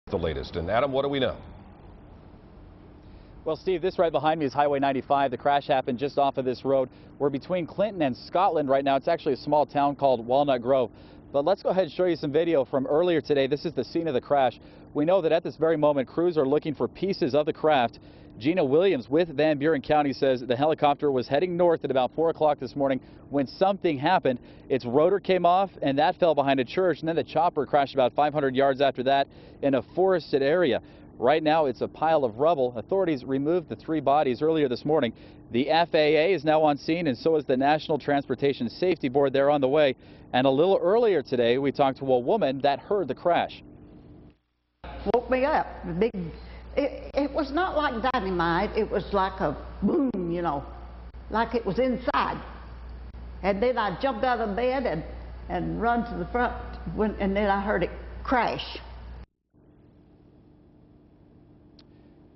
The latest. And Adam, what do we know? Well, Steve, this right behind me is Highway 95. The crash happened just off of this road. We're between Clinton and Scotland right now. It's actually a small town called Walnut Grove. But let's go ahead and show you some video from earlier today. This is the scene of the crash. We know that at this very moment, crews are looking for pieces of the craft. Gina Williams with Van Buren County says the helicopter was heading north at about 4 o'clock this morning when something happened. Its rotor came off and that fell behind a church, and then the chopper crashed about 500 yards after that in a forested area. Right now, it's a pile of rubble. Authorities removed the 3 bodies earlier this morning. The FAA is now on scene, and so is the National Transportation Safety Board. They're on the way. And a little earlier today, we talked to a woman that heard the crash. Woke me up. It was not like dynamite. It was like a boom, you know, like it was inside. And then I jumped out of bed and run to the front, and then I heard it crash.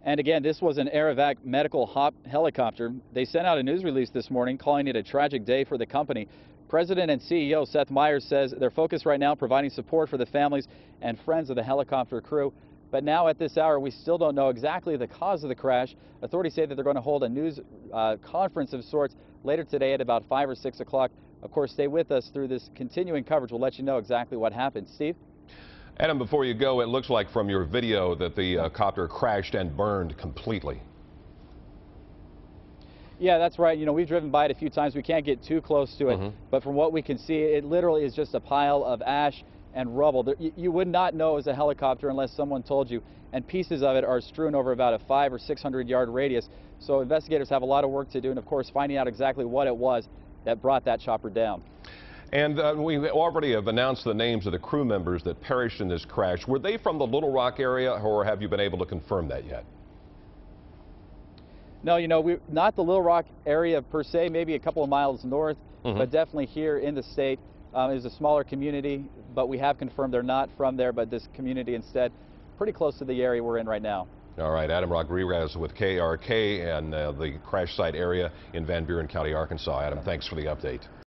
And again, this was an Air-Evac medical HOP helicopter. They sent out a news release this morning calling it a tragic day for the company. President and CEO Seth Meyers says their focus right now providing support for the families and friends of the helicopter crew. But now at this hour, we still don't know exactly the cause of the crash. Authorities say that they're going to hold a news conference of sorts later today at about 5 or 6 o'clock. Of course, stay with us through this continuing coverage. We'll let you know exactly what happened. Steve? Adam, before you go, it looks like from your video that the copter crashed and burned completely. Yeah, that's right. You know, we've driven by it a few times. We can't get too close to it. But from what we can see, it literally is just a pile of ash and rubble. You would not know it was a helicopter unless someone told you. And pieces of it are strewn over about a 500 or 600 yard radius. So investigators have a lot of work to do, and of course finding out exactly what it was that brought that chopper down. And we already have announced the names of the crew members that perished in this crash. Were they from the Little Rock area, or have you been able to confirm that yet? No, you know, we're not the Little Rock area per se, maybe a couple of miles north, but definitely here in the state. Is a smaller community, but we have confirmed they're not from there, but this community instead pretty close to the area we're in right now. All right, Adam Rodriguez with KRK and the crash site area in Van Buren County, Arkansas. Adam, thanks for the update.